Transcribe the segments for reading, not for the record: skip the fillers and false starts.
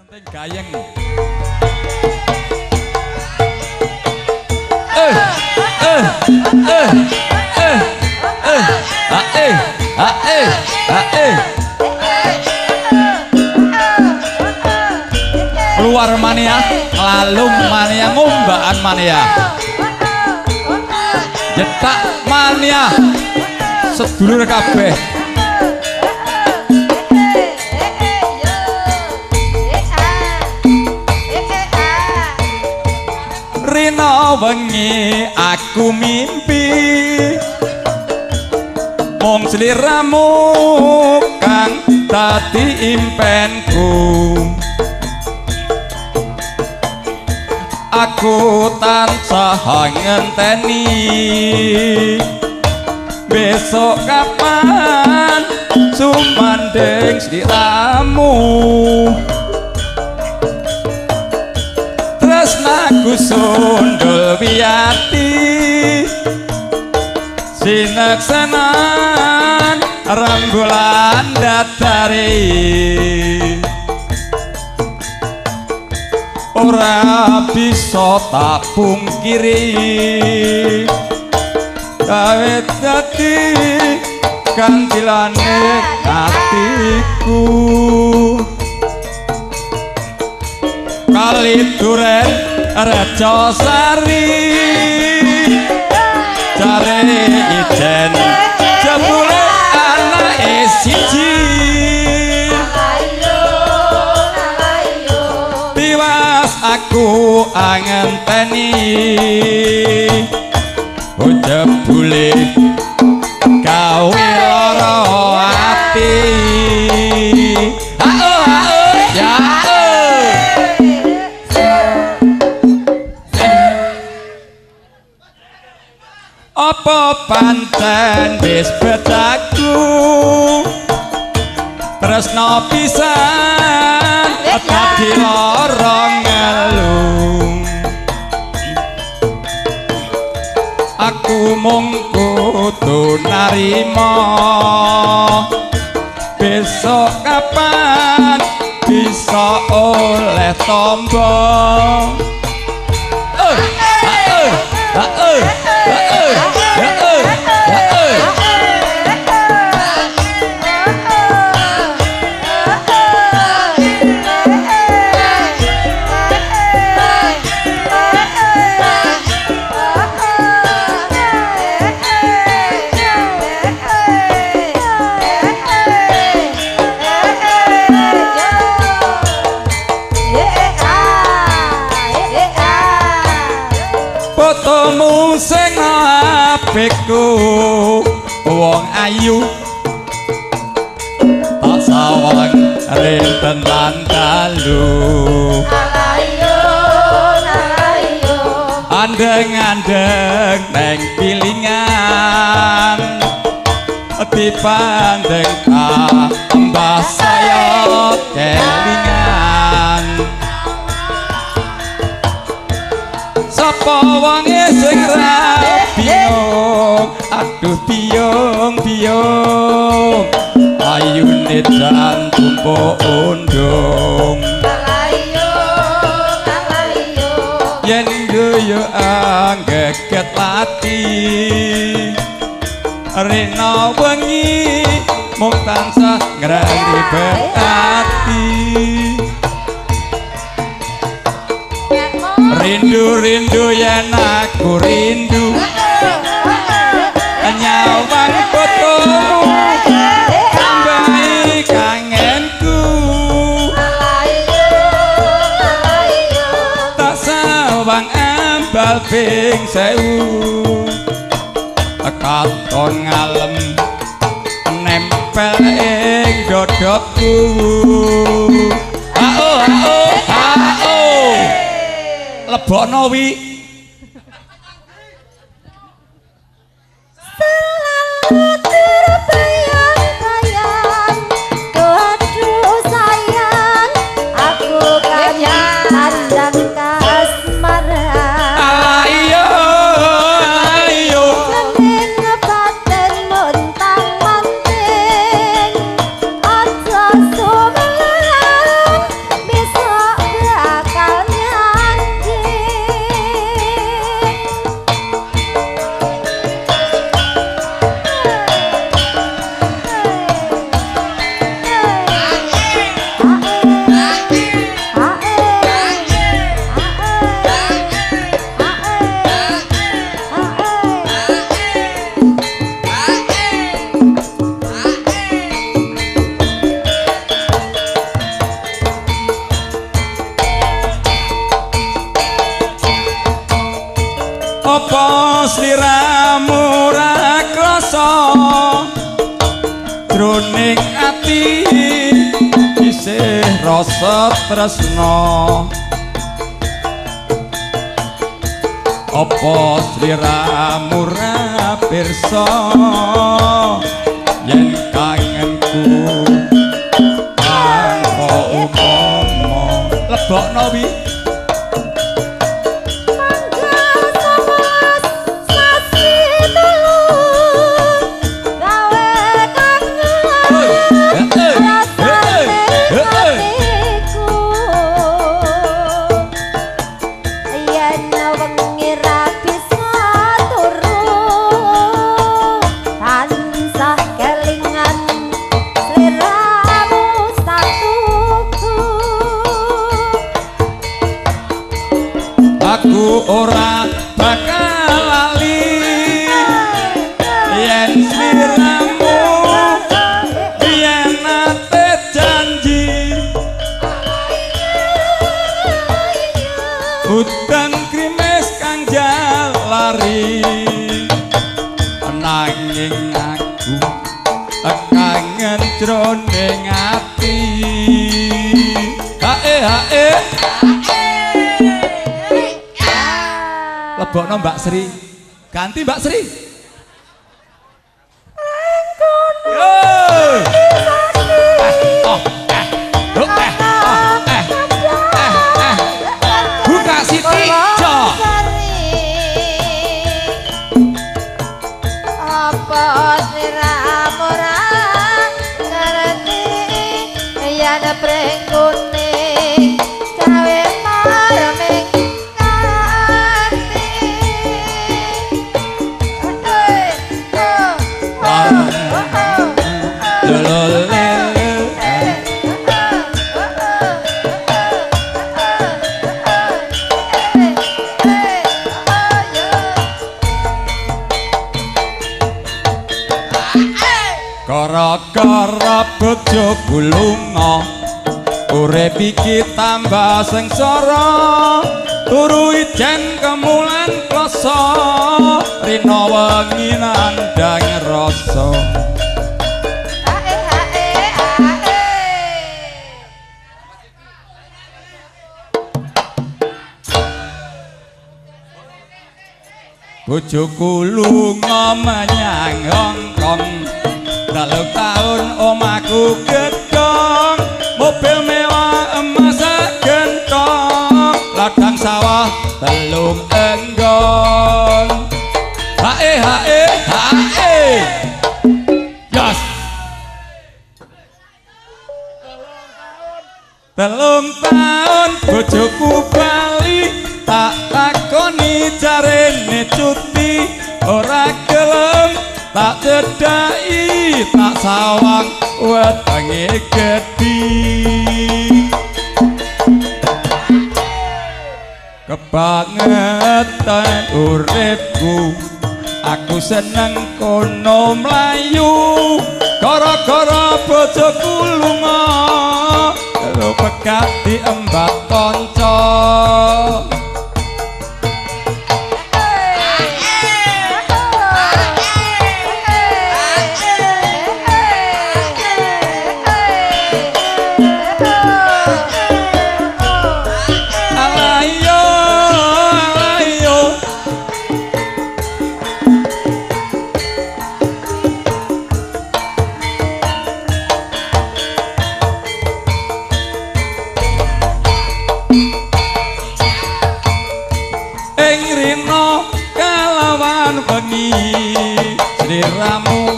penting gayeng. Keluar mania, lalu mania, ngombaan mania, jetak mania, sedulur kabeh. Rina wengi aku mimpi mung sliramu kang dadi impenku. Aku tansah ngenteni besok kapan sumandeng sliramu. Tresnaku sundul wiyati sineksanan rembulan datari. Ora bisa tak pungkiri gawe dadi kantilane atiku. Kali duren Rejo Sari jare ijen jebule anake siji. Tiwas aku angenteni jebule gawe lara ati. Ya apa pancen wis bedaku tresno pisan dadi lara ngelung. Aku mung kudu narima besok kapan bisa oleh tombo. Fotomu sing apikku wong ayu tak sawang rinten lan dalu. Andeng-andeng neng pilingan dipandeng mbah saya kelingan. Sapa wonge sing ra bingung, aduh biung-biung ayune jan tumpuk undung. Yen yo anggeget ati rena wengi mung tansah ngribet ati. Rindu-rindu yen aku rindu nyawang fotomu tambahi kangenku. Tak sawang ambal ping 1000 katon ngalem nempel ing dodokku. Lebokno wi selalu terbayang-bayang aduh sayang aku kan andang kasmaran. ayo Kening ngebaten montang-manting aja sumelan bisa sliramu ra krasa jroning ati isih rasa tresna apa sliramu ra pirsa yen kangenku tanpa upama lebokno wi aku ora bakal lali yen sliramu yen ate janji udan krimis kang jalari nanging aku kangen jroning ati hae lebokno Mbak Sri ganti Mbak Sri buka Siti Jo apa sliramu ora ngerti yen prengkune gawe marming Kara-kara bojoku lunga urip iki tambah sengsara turu ijen kemulan kloso rina wengi nandang rasa bojoku lunga menyang Hongkong dalu taun omaku gedhong mobil mewah emas gentong ladang sawah telung enggon hae yes telung taun bojoku bali tak takoni jarene cuti ora gelem tak cedhaki tak sawang wetenge gedhi kebangetan uripku aku seneng kono mlayu gara-gara bojoku lunga karo pekat diembat kanca sliramu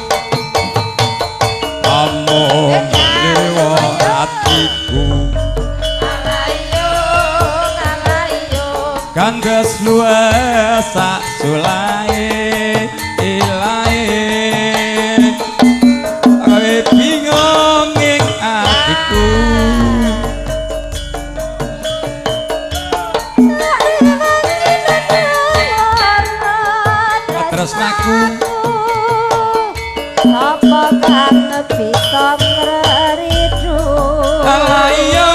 amung dewa atiku kangges luwes sak sulae ilae awe bingung ing atiku tresnaku apa kang bisa ngridu alayo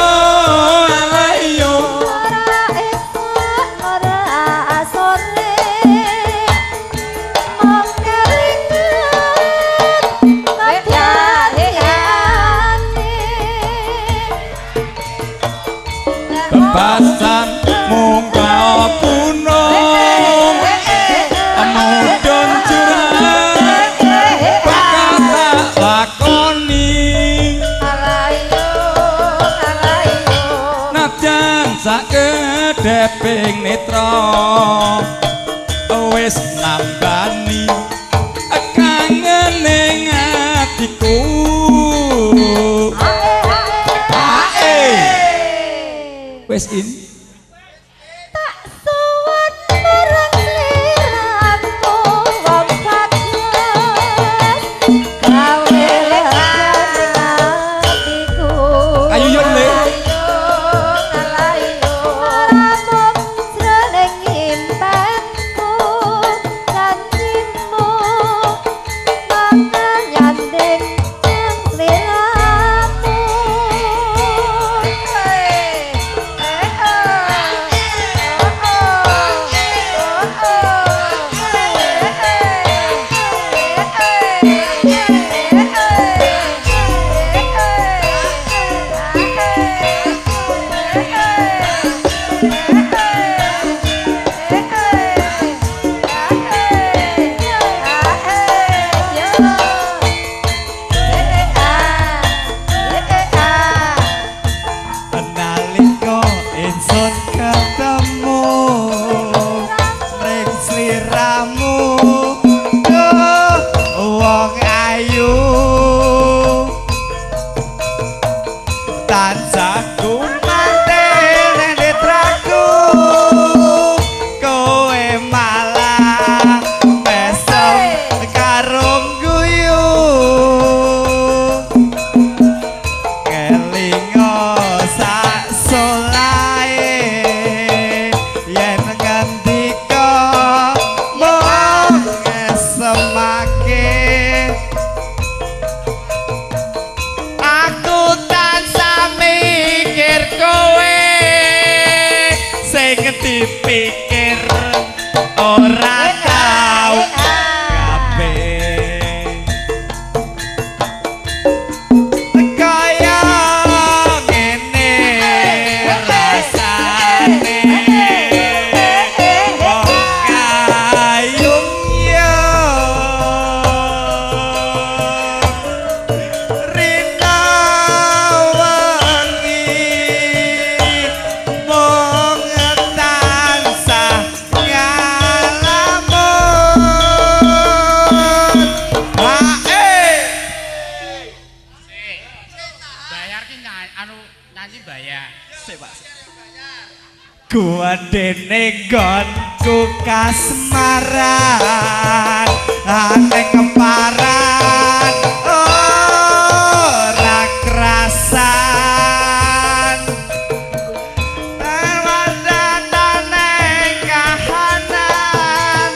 bebasan mungkau gunung mudun jurang bakal tak lakoni najan sakedheping netra wis nambani kangen ning atiku wis in tak suwun marang sliramu wong bagus gawe hatiku ayo yo le dipikir ora tau kabeh kaya ngene rasane wong kayung yo rina wangi mong tansah ngalamun bayar ki anu nyanyi bayar. gua dene gonku kasmaran ane kemparan ora krasan wandanane kahanan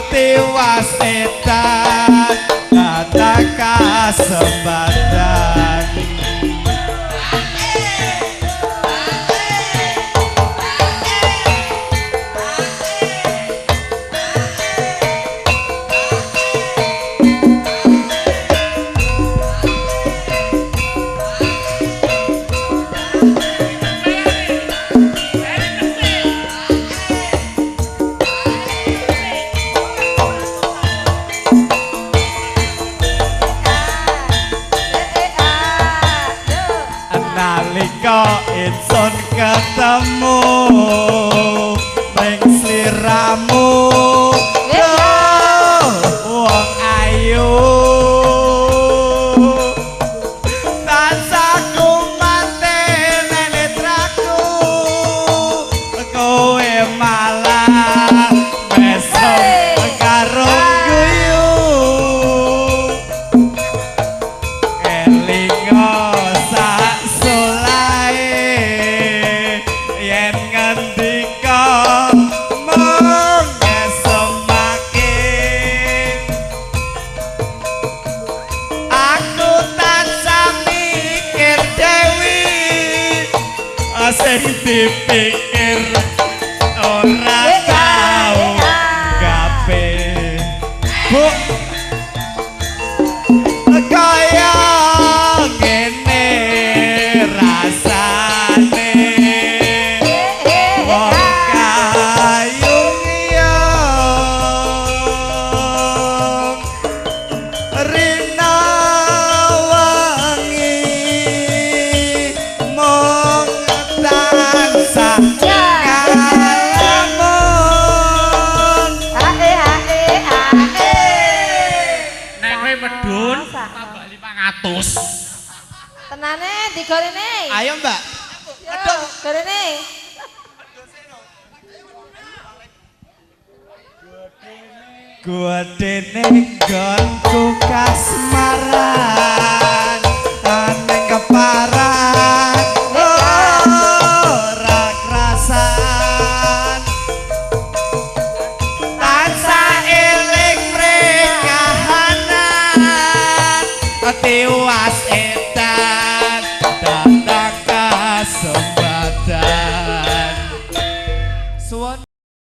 tiwas etan kata kasembatan nalika ingsun ketemu ning sliramu wong ayu tansah kumanten netraku kowe malah besok karo guyu elingo sak solae yen ngendika mung semakin aku tansah mikir dewi sing dipikir ora tau kabeh bu kaya ngene rasane Tenane digorene. Ayo Mbak. Aduh, gorene. Godene nggonku kasmaran aneng keparan ora krasan tansah eling mrekahanan tiwas